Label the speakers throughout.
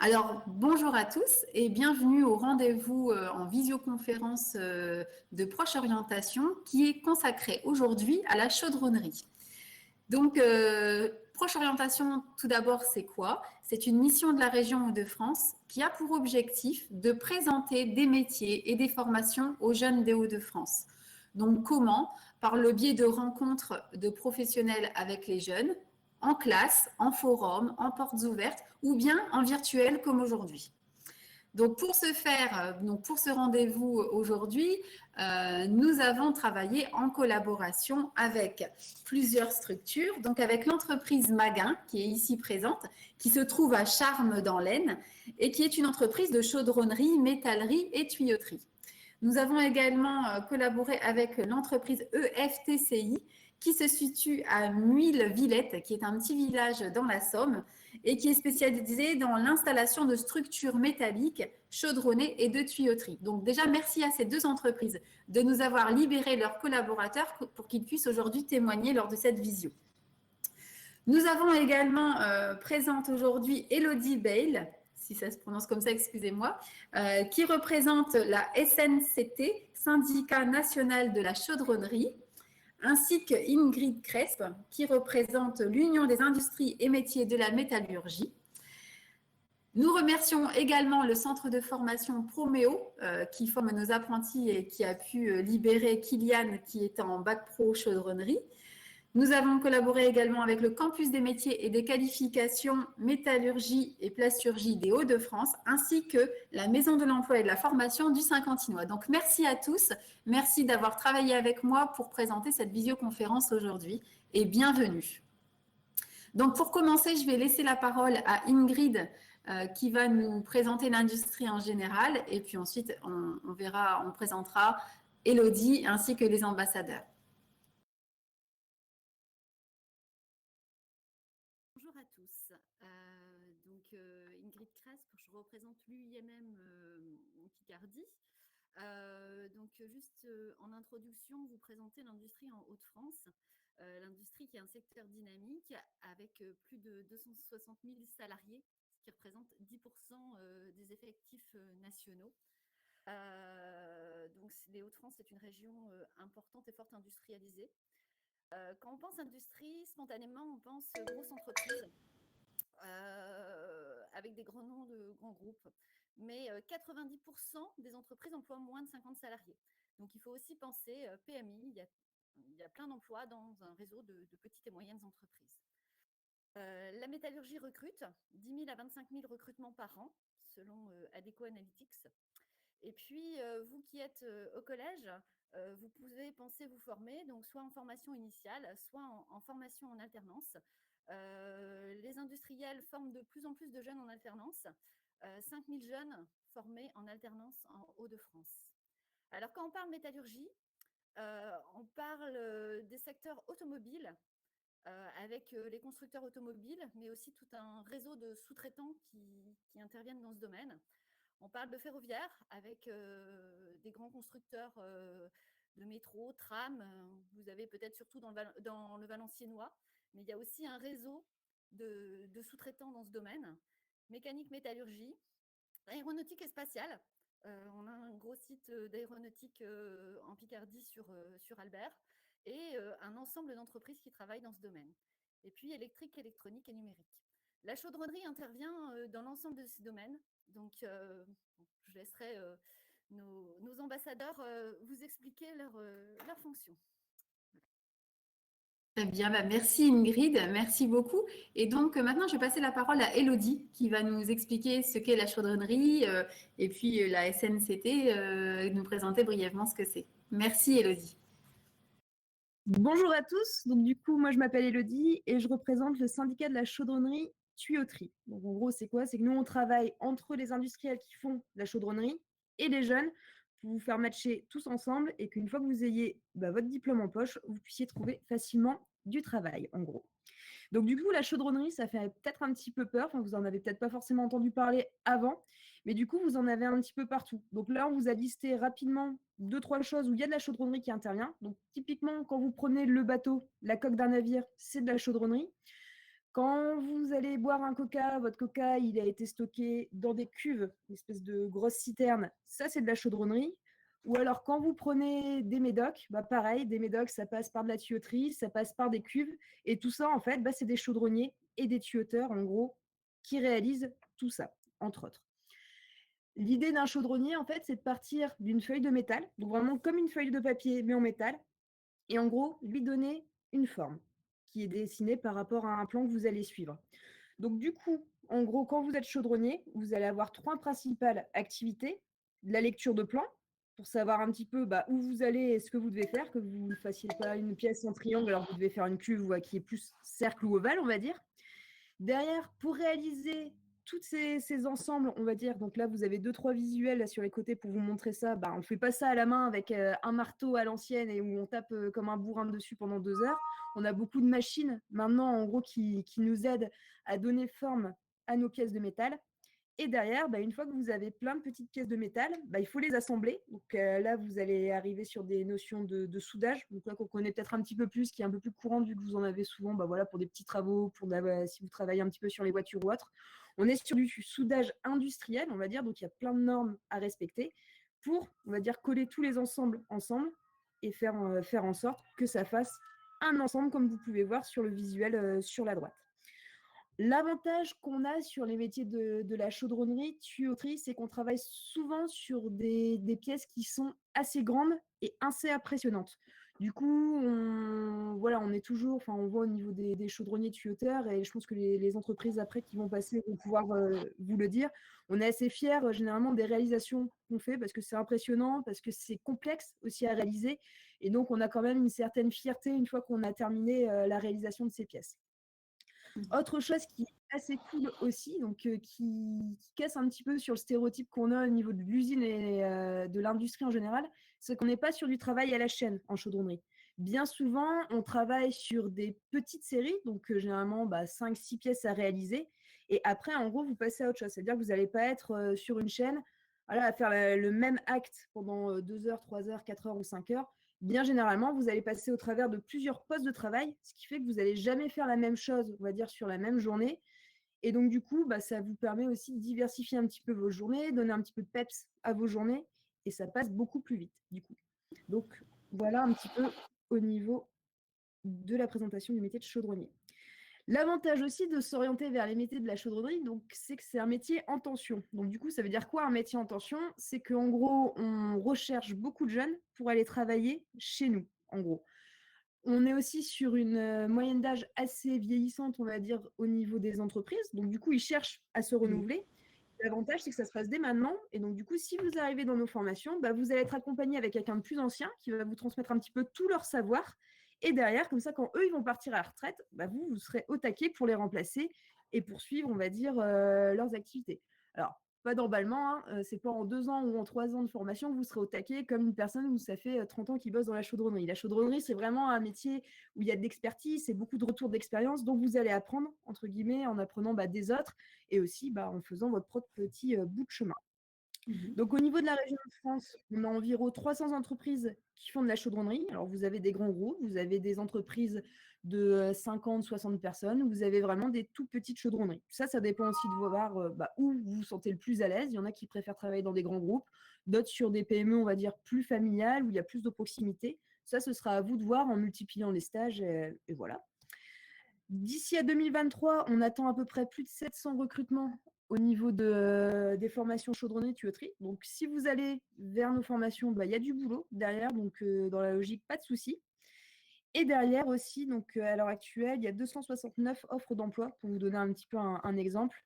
Speaker 1: Alors, bonjour à tous et bienvenue au rendez-vous en visioconférence de Proche Orientation qui est consacré aujourd'hui à la chaudronnerie. Donc, Proche Orientation, tout d'abord, c'est quoi? C'est une mission de la région Hauts-de-France qui a pour objectif de présenter des métiers et des formations aux jeunes des Hauts-de-France. Donc, comment? Par le biais de rencontres de professionnels avec les jeunes, en classe, en forum, en portes ouvertes ou bien en virtuel comme aujourd'hui. Donc pour ce faire, donc pour ce rendez-vous aujourd'hui, nous avons travaillé en collaboration avec plusieurs structures, donc avec l'entreprise Maguin qui est ici présente, qui se trouve à Charmes dans l'Aisne et qui est une entreprise de chaudronnerie, métallerie et tuyauterie. Nous avons également collaboré avec l'entreprise EFTCI qui se situe à Muille-Villette, qui est un petit village dans la Somme et qui est spécialisée dans l'installation de structures métalliques, chaudronnées et de tuyauterie. Donc déjà, merci à ces deux entreprises de nous avoir libéré leurs collaborateurs pour qu'ils puissent aujourd'hui témoigner lors de cette visio. Nous avons également présente aujourd'hui Elodie Bale, si ça se prononce comme ça, excusez-moi, qui représente la SNCT, Syndicat national de la chaudronnerie, ainsi que Ingrid Cresp, qui représente l'Union des industries et métiers de la métallurgie. Nous remercions également le centre de formation Proméo, qui forme nos apprentis et qui a pu libérer Kylian, qui est en bac pro chaudronnerie. Nous avons collaboré également avec le campus des métiers et des qualifications métallurgie et plasturgie des Hauts-de-France, ainsi que la maison de l'emploi et de la formation du Saint-Quentinois. Donc merci à tous, merci d'avoir travaillé avec moi pour présenter cette visioconférence aujourd'hui et bienvenue. Donc pour commencer, je vais laisser la parole à Ingrid qui va nous présenter l'industrie en général et puis ensuite on présentera Elodie ainsi que les ambassadeurs.
Speaker 2: Bonjour à tous. Ingrid Cresp, je représente l'UIMM Picardie. En introduction, vous présentez l'industrie en Hauts-de-France. L'industrie qui est un secteur dynamique avec plus de 260 000 salariés, ce qui représente 10% des effectifs nationaux. Les Hauts-de-France, c'est une région importante et fort industrialisée. Quand on pense industrie, spontanément, on pense grosse entreprise avec des grands noms de grands groupes. Mais 90% des entreprises emploient moins de 50 salariés. Donc, il faut aussi penser PMI. Il y a plein d'emplois dans un réseau de petites et moyennes entreprises. La métallurgie recrute 10 000 à 25 000 recrutements par an, selon Adecco Analytics. Et puis, vous qui êtes au collège, vous pouvez penser vous former, donc soit en formation initiale, soit en formation en alternance. Les industriels forment de plus en plus de jeunes en alternance, 5 000 jeunes formés en alternance en Hauts-de-France. Alors, quand on parle métallurgie, on parle des secteurs automobiles, avec les constructeurs automobiles, mais aussi tout un réseau de sous-traitants qui interviennent dans ce domaine. On parle de ferroviaire avec des grands constructeurs de métro, tram. Vous avez peut-être surtout dans le Valenciennois, mais il y a aussi un réseau de sous-traitants dans ce domaine. Mécanique, métallurgie, aéronautique et spatiale. On a un gros site d'aéronautique en Picardie sur Albert et un ensemble d'entreprises qui travaillent dans ce domaine. Et puis électrique, électronique et numérique. La chaudronnerie intervient dans l'ensemble de ces domaines. Donc, je laisserai nos ambassadeurs vous expliquer leur fonction.
Speaker 1: Très bien, merci Ingrid, merci beaucoup. Et donc maintenant, je vais passer la parole à Elodie qui va nous expliquer ce qu'est la chaudronnerie et puis la SNCT, nous présenter brièvement ce que c'est. Merci Elodie.
Speaker 3: Bonjour à tous, donc du coup moi je m'appelle Elodie et je représente le syndicat de la chaudronnerie tuyauterie. Donc en gros c'est quoi? C'est que nous on travaille entre les industriels qui font la chaudronnerie et les jeunes pour vous faire matcher tous ensemble et qu'une fois que vous ayez votre diplôme en poche, vous puissiez trouver facilement du travail en gros. Donc du coup la chaudronnerie ça fait peut-être un petit peu peur, enfin vous en avez peut-être pas forcément entendu parler avant, mais du coup vous en avez un petit peu partout. Donc là on vous a listé rapidement 2-3 choses où il y a de la chaudronnerie qui intervient. Donc typiquement quand vous prenez le bateau, la coque d'un navire, c'est de la chaudronnerie. Quand vous allez boire un coca, votre coca, il a été stocké dans des cuves, une espèce de grosse citerne, ça c'est de la chaudronnerie. Ou alors quand vous prenez des médocs, bah pareil, des médocs, ça passe par de la tuyauterie, ça passe par des cuves, et tout ça en fait, bah, c'est des chaudronniers et des tuyauteurs en gros qui réalisent tout ça, entre autres. L'idée d'un chaudronnier en fait, c'est de partir d'une feuille de métal, donc vraiment comme une feuille de papier mais en métal, et en gros lui donner une forme qui est dessinée par rapport à un plan que vous allez suivre. Donc du coup, en gros, quand vous êtes chaudronnier, vous allez avoir 3 principales activités. La lecture de plan, pour savoir un petit peu bah, où vous allez et ce que vous devez faire, que vous ne fassiez pas une pièce en triangle alors que vous devez faire une cuve qui est plus cercle ou ovale, on va dire. Derrière, pour réaliser tous ces ensembles, on va dire, donc là vous avez 2-3 visuels là, sur les côtés pour vous montrer ça, bah, on ne fait pas ça à la main avec un marteau à l'ancienne et où on tape comme un bourrin dessus pendant 2 heures. On a beaucoup de machines maintenant en gros qui nous aident à donner forme à nos pièces de métal. Et derrière, bah, une fois que vous avez plein de petites pièces de métal, bah, il faut les assembler. Donc là, vous allez arriver sur des notions de soudage, donc là qu'on connaît peut-être un petit peu plus, qui est un peu plus courant vu que vous en avez souvent bah, voilà, pour des petits travaux, si vous travaillez un petit peu sur les voitures ou autres. On est sur du soudage industriel, on va dire, donc il y a plein de normes à respecter pour, on va dire, coller tous les ensembles ensemble et faire en sorte que ça fasse un ensemble comme vous pouvez voir sur le visuel sur la droite. L'avantage qu'on a sur les métiers de la chaudronnerie, tuyauterie, c'est qu'on travaille souvent sur des pièces qui sont assez grandes et assez impressionnantes. Du coup, on est toujours, enfin, on voit au niveau des chaudronniers tuyauteurs, et je pense que les entreprises après qui vont passer vont pouvoir vous le dire. On est assez fiers généralement des réalisations qu'on fait parce que c'est impressionnant, parce que c'est complexe aussi à réaliser. Et donc, on a quand même une certaine fierté une fois qu'on a terminé la réalisation de ces pièces. Autre chose qui est assez cool aussi, donc qui casse un petit peu sur le stéréotype qu'on a au niveau de l'usine et de l'industrie en général, c'est qu'on n'est pas sur du travail à la chaîne en chaudronnerie. Bien souvent, on travaille sur des petites séries, donc généralement 5-6 pièces à réaliser. Et après, en gros, vous passez à autre chose. C'est-à-dire que vous n'allez pas être sur une chaîne voilà, à faire le même acte pendant 2 heures, 3 heures, 4 heures ou 5 heures. Bien généralement, vous allez passer au travers de plusieurs postes de travail, ce qui fait que vous n'allez jamais faire la même chose, on va dire, sur la même journée. Et donc, du coup, ça vous permet aussi de diversifier un petit peu vos journées, donner un petit peu de peps à vos journées, et ça passe beaucoup plus vite, du coup. Donc, voilà un petit peu au niveau de la présentation du métier de chaudronnier. L'avantage aussi de s'orienter vers les métiers de la chaudronnerie, donc, c'est que c'est un métier en tension. Donc, du coup, ça veut dire quoi un métier en tension? C'est qu'en gros, on recherche beaucoup de jeunes pour aller travailler chez nous, en gros. On est aussi sur une moyenne d'âge assez vieillissante, on va dire, au niveau des entreprises. Donc, du coup, ils cherchent à se renouveler. L'avantage, c'est que ça se passe dès maintenant. Et donc, du coup, si vous arrivez dans nos formations, vous allez être accompagné avec quelqu'un de plus ancien qui va vous transmettre un petit peu tout leur savoir. Et derrière, comme ça, quand eux, ils vont partir à la retraite, vous serez au taquet pour les remplacer et poursuivre, on va dire, leurs activités. Alors, pas d'emballement, hein, c'est pas en 2 ans ou en 3 ans de formation que vous serez au taquet comme une personne où ça fait 30 ans qu'il bosse dans la chaudronnerie. La chaudronnerie, c'est vraiment un métier où il y a de l'expertise, c'est beaucoup de retours d'expérience, donc vous allez apprendre, entre guillemets, en apprenant des autres et aussi en faisant votre propre petit bout de chemin. Donc, au niveau de la région de France, on a environ 300 entreprises qui font de la chaudronnerie. Alors, vous avez des grands groupes, vous avez des entreprises de 50, 60 personnes, vous avez vraiment des toutes petites chaudronneries. Ça dépend aussi de voir où vous vous sentez le plus à l'aise. Il y en a qui préfèrent travailler dans des grands groupes, d'autres sur des PME, on va dire, plus familiales, où il y a plus de proximité. Ça, ce sera à vous de voir en multipliant les stages et voilà. D'ici à 2023, on attend à peu près plus de 700 recrutements au niveau des formations chaudronnerie tuyauterie. Donc, si vous allez vers nos formations, il y a du boulot derrière. Donc, dans la logique, pas de souci. Et derrière aussi, donc à l'heure actuelle, il y a 269 offres d'emploi, pour vous donner un petit peu un exemple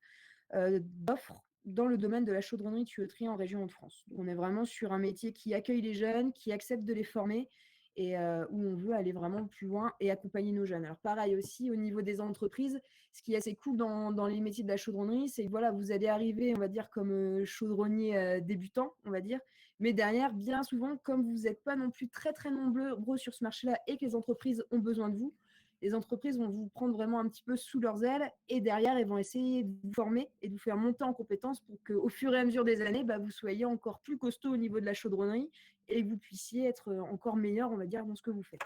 Speaker 3: d'offres dans le domaine de la chaudronnerie tuyauterie en région Hauts-de-France. On est vraiment sur un métier qui accueille les jeunes, qui accepte de les former et où on veut aller vraiment plus loin et accompagner nos jeunes. Alors pareil aussi au niveau des entreprises, ce qui est assez cool dans les métiers de la chaudronnerie, c'est que voilà, vous allez arriver, on va dire, comme chaudronnier débutant, on va dire, mais derrière, bien souvent, comme vous n'êtes pas non plus très très nombreux sur ce marché-là et que les entreprises ont besoin de vous, les entreprises vont vous prendre vraiment un petit peu sous leurs ailes et derrière, elles vont essayer de vous former et de vous faire monter en compétences pour qu'au fur et à mesure des années, vous soyez encore plus costaud au niveau de la chaudronnerie et que vous puissiez être encore meilleur, on va dire, dans ce que vous faites.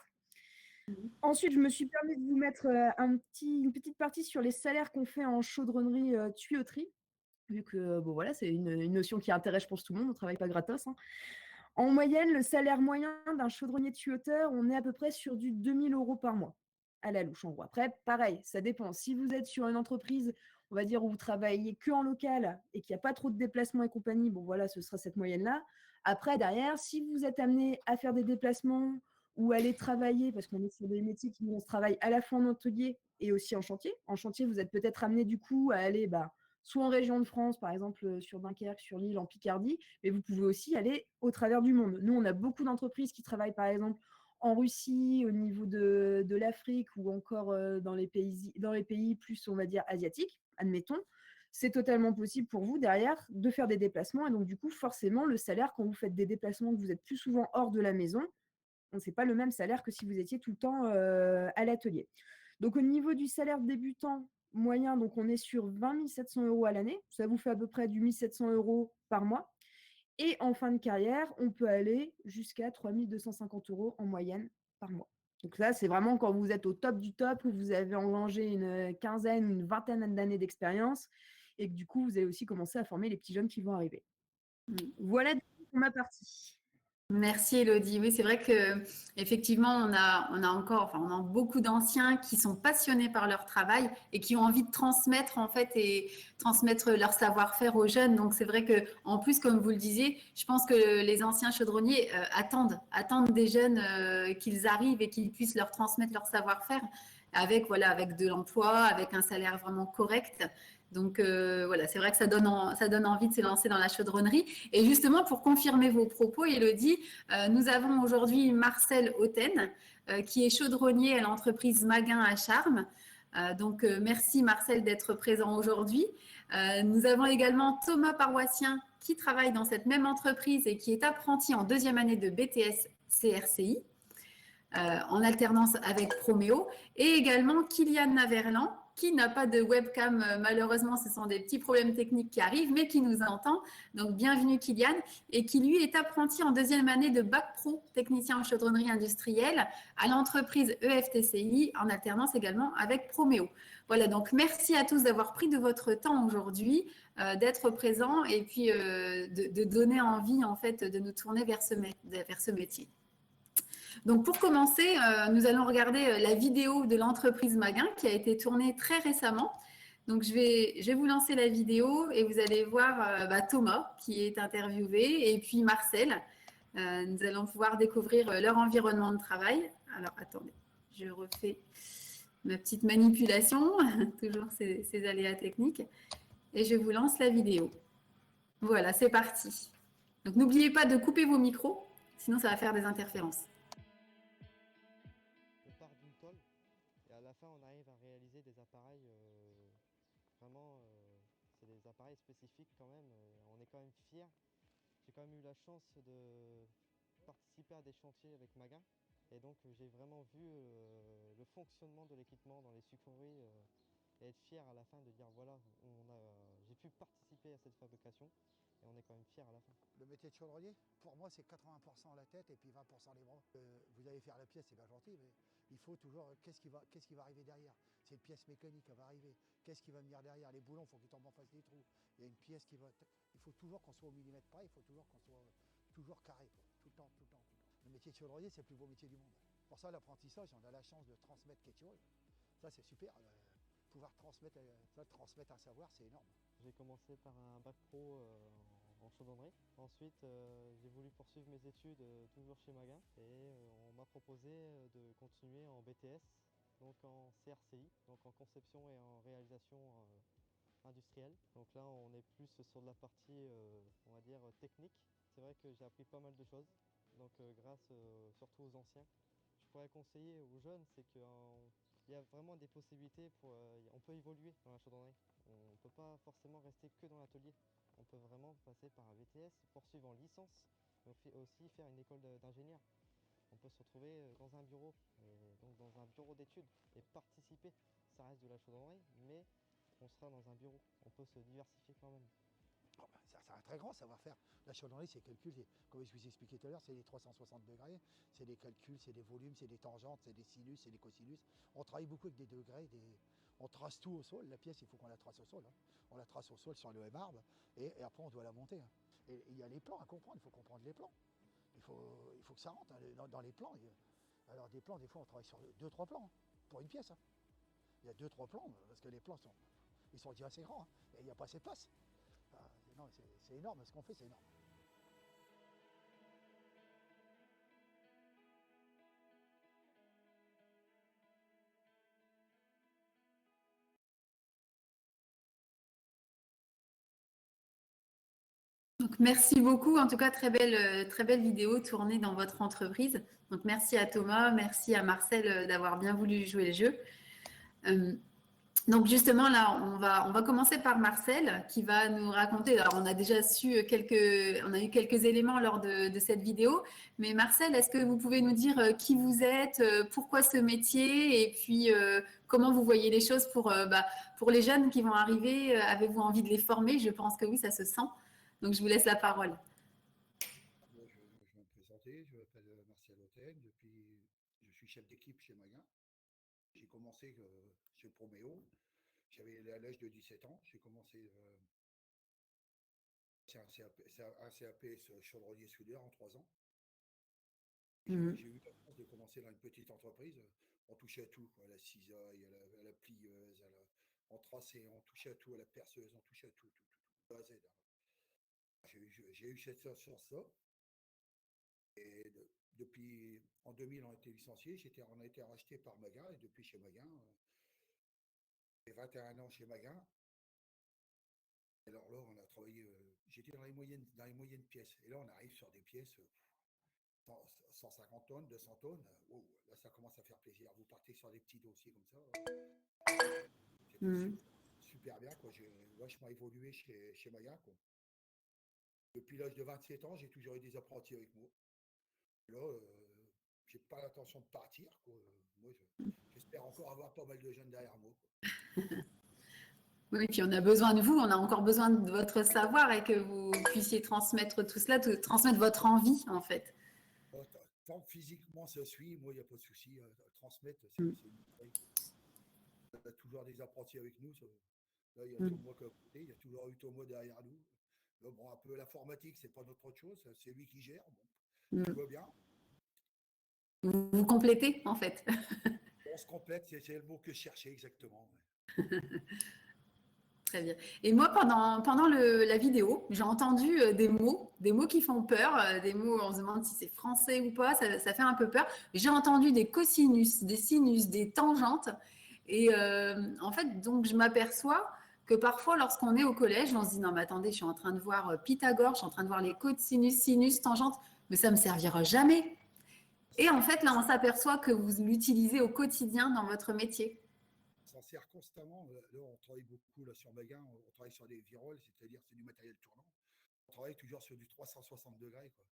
Speaker 3: Ensuite, je me suis permis de vous mettre une petite partie sur les salaires qu'on fait en chaudronnerie tuyauterie, vu que bon, voilà, c'est une notion qui intéresse, je pense, tout le monde, on ne travaille pas gratos. Hein. En moyenne, le salaire moyen d'un chaudronnier tuyauteur, on est à peu près sur du 2000 euros par mois, à la louche en gros. Après, pareil, ça dépend. Si vous êtes sur une entreprise, on va dire, où vous travaillez que en local et qu'il n'y a pas trop de déplacements et compagnie, bon voilà, ce sera cette moyenne-là. Après, derrière, si vous êtes amené à faire des déplacements ou aller travailler, parce qu'on est sur des métiers qui vont se travailler à la fois en atelier et aussi en chantier. En chantier, vous êtes peut-être amené du coup à aller soit en région de France, par exemple sur Dunkerque, sur l'île, en Picardie, mais vous pouvez aussi aller au travers du monde. Nous, on a beaucoup d'entreprises qui travaillent, par exemple, en Russie, au niveau de l'Afrique ou encore dans les pays plus, on va dire, asiatiques, admettons. C'est totalement possible pour vous, derrière, de faire des déplacements. Et donc, du coup, forcément, le salaire, quand vous faites des déplacements, que vous êtes plus souvent hors de la maison, ce n'est pas le même salaire que si vous étiez tout le temps à l'atelier. Donc, au niveau du salaire débutant moyen, donc on est sur 20 700 euros à l'année. Ça vous fait à peu près du 1 700 euros par mois. Et en fin de carrière, on peut aller jusqu'à 3 250 euros en moyenne par mois. Donc ça, c'est vraiment quand vous êtes au top du top, où vous avez engrangé une quinzaine, une vingtaine d'années d'expérience, et que du coup, vous allez aussi commencer à former les petits jeunes qui vont arriver. Voilà pour ma partie.
Speaker 1: Merci Elodie. Oui, c'est vrai que effectivement, on a beaucoup d'anciens qui sont passionnés par leur travail et qui ont envie de transmettre en fait et transmettre leur savoir-faire aux jeunes. Donc c'est vrai que en plus, comme vous le disiez, je pense que les anciens chaudronniers attendent des jeunes qu'ils arrivent et qu'ils puissent leur transmettre leur savoir-faire avec de l'emploi, avec un salaire vraiment correct. Donc voilà, c'est vrai que ça donne envie de se lancer dans la chaudronnerie. Et justement, pour confirmer vos propos, Elodie, nous avons aujourd'hui Marcel Hauten, qui est chaudronnier à l'entreprise Maguin à Charmes. Donc merci Marcel d'être présent aujourd'hui. Nous avons également Thomas Paroissien qui travaille dans cette même entreprise et qui est apprenti en deuxième année de BTS CRCI. En alternance avec Proméo, et également Kylian Naverlan, qui n'a pas de webcam, malheureusement, ce sont des petits problèmes techniques qui arrivent, mais qui nous entend. Donc, bienvenue Kylian, et qui lui est apprenti en deuxième année de Bac Pro, technicien en chaudronnerie industrielle, à l'entreprise EFTCI, en alternance également avec Proméo. Voilà, donc merci à tous d'avoir pris de votre temps aujourd'hui, d'être présents, et puis de donner envie, en fait, de nous tourner vers ce métier. Donc pour commencer, nous allons regarder la vidéo de l'entreprise Maguin qui a été tournée très récemment. Donc je vais vous lancer la vidéo et vous allez voir Thomas qui est interviewé et puis Marcel. Nous allons pouvoir découvrir leur environnement de travail. Alors attendez, je refais ma petite manipulation, toujours ces aléas techniques. Et je vous lance la vidéo. Voilà, c'est parti. Donc n'oubliez pas de couper vos micros, sinon ça va faire des interférences.
Speaker 4: Et à la fin, on arrive à réaliser des appareils, vraiment, c'est des appareils spécifiques quand même. On est quand même fiers. J'ai quand même eu la chance de participer à des chantiers avec Maguin. Et donc, j'ai vraiment vu le fonctionnement de l'équipement dans les sucreries et être fier à la fin de dire voilà, j'ai pu participer à cette fabrication et on est quand même fier à la fin.
Speaker 5: Le métier de chaudronnier, pour moi, c'est 80% la tête et puis 20% les bras. Vous allez faire la pièce, c'est bien gentil, mais il faut toujours, qu'est-ce qui va arriver derrière? C'est une pièce mécanique qui va arriver. Qu'est-ce qui va venir derrière? Les boulons, il faut qu'ils tombent en face des trous. Il y a une pièce qui va... Il faut toujours qu'on soit au millimètre près, il faut toujours qu'on soit toujours carré, quoi. Tout le temps, tout le temps, tout le temps. Le métier de chaudronnier, c'est le plus beau métier du monde. Pour ça, l'apprentissage, on a la chance de transmettre quelque chose. Ça, c'est super. Pouvoir transmettre un savoir, c'est énorme.
Speaker 4: J'ai commencé par un bac pro en chaudronnerie. Ensuite, j'ai voulu poursuivre mes études toujours chez Maguin et on m'a proposé de continuer en BTS, donc en CRCI, donc en conception et en réalisation industrielle. Donc là, on est plus sur de la partie, on va dire, technique. C'est vrai que j'ai appris pas mal de choses, donc grâce surtout aux anciens. Je pourrais conseiller aux jeunes, c'est qu'il y a vraiment des possibilités on peut évoluer dans la chaudronnerie. On ne peut pas forcément rester que dans l'atelier. On peut vraiment passer par un BTS, poursuivre en licence, mais aussi faire une école d'ingénieur. On peut se retrouver dans un bureau, et donc dans un bureau d'études, et participer. Ça reste de la chaudronnerie, mais on sera dans un bureau. On peut se diversifier quand même.
Speaker 5: Oh ben, ça c'est un très grand savoir-faire. La chaudronnerie, c'est calcul, comme je vous ai expliqué tout à l'heure, c'est les 360 degrés, c'est des calculs, c'est des volumes, c'est des tangentes, c'est des sinus, c'est des cosinus. On travaille beaucoup avec des degrés, on trace tout au sol. La pièce, il faut qu'on la trace au sol, hein. On la trace au sol sur le marbre et après on doit la monter, hein. Et il y a les plans à comprendre, il faut comprendre les plans. Il faut que ça rentre, hein, dans les plans. Alors des plans, des fois on travaille sur 2-3 plans, hein, pour une pièce, hein. Il y a 2-3 plans, parce que les plans ils sont déjà assez grands, hein, et il n'y a pas assez de place. Enfin, non, c'est énorme, ce qu'on fait, c'est énorme.
Speaker 1: Donc, merci beaucoup. En tout cas, très belle vidéo tournée dans votre entreprise. Donc, merci à Thomas, merci à Marcel d'avoir bien voulu jouer le jeu. Donc, justement, là, on va commencer par Marcel qui va nous raconter. Alors, on a déjà on a eu quelques éléments lors de cette vidéo. Mais Marcel, est-ce que vous pouvez nous dire qui vous êtes, pourquoi ce métier et puis comment vous voyez les choses pour les jeunes qui vont arriver? Avez-vous envie de les former? Je pense que oui, ça se sent. Donc, je vous laisse la parole.
Speaker 6: Moi, je vais me présenter, je m'appelle Martial Hôtel, je suis chef d'équipe chez Magin. J'ai commencé chez Proméo, j'avais à l'âge de 17 ans, j'ai commencé c'est un CAPS chaudronnier soudeur en 3 ans. J'ai eu la chance de commencer dans une petite entreprise, on touchait à tout, quoi, à la cisaille, à la plieuse, on traçait, on touchait à tout, à la perceuse, on touchait à tout, tout, A à Z, hein. J'ai eu cette chance-là. Et depuis, en 2000, on a été licencié, on a été racheté par Magin, et depuis chez Magin, j'ai 21 ans chez Magin. Alors là, on a travaillé, j'étais dans les moyennes pièces. Et là, on arrive sur des pièces 150 tonnes, 200 tonnes. Wow, là, ça commence à faire plaisir. Vous partez sur des petits dossiers comme ça. C'était super bien, quoi. J'ai vachement évolué chez Magin, quoi. Depuis l'âge de 27 ans, j'ai toujours eu des apprentis avec moi. Là, j'ai pas l'intention de partir, quoi. Moi, j'espère encore avoir pas mal de jeunes derrière moi, quoi.
Speaker 1: Oui, puis on a besoin de vous, on a encore besoin de votre savoir et que vous puissiez transmettre tout cela, transmettre votre envie, en fait.
Speaker 6: Tant que physiquement ça suit, moi, il n'y a pas de souci. Transmettre, c'est une bataille. On a toujours des apprentis avec nous. Là, il y a Thomas qui est à côté, il y a toujours eu Thomas derrière nous. Là, bon, un peu l'informatique, c'est pas notre autre chose, c'est lui qui gère. Bon, tout va bien.
Speaker 1: Vous complétez, en fait.
Speaker 6: On se complète, c'est le mot que je cherchais exactement.
Speaker 1: Très bien. Et moi, pendant la vidéo, j'ai entendu des mots qui font peur, des mots, on se demande si c'est français ou pas, ça fait un peu peur. J'ai entendu des cosinus, des sinus, des tangentes. Et en fait, donc, je m'aperçois que parfois, lorsqu'on est au collège, on se dit, non, mais attendez, je suis en train de voir Pythagore, je suis en train de voir les cosinus, sinus, tangentes, mais ça ne me servira jamais. Et en fait, là, on s'aperçoit que vous l'utilisez au quotidien dans votre métier.
Speaker 6: On s'en sert constamment. Là, on travaille beaucoup là, sur Magin, on travaille sur des viroles, c'est-à-dire c'est du matériel tournant. On travaille toujours sur du 360 degrés, quoi.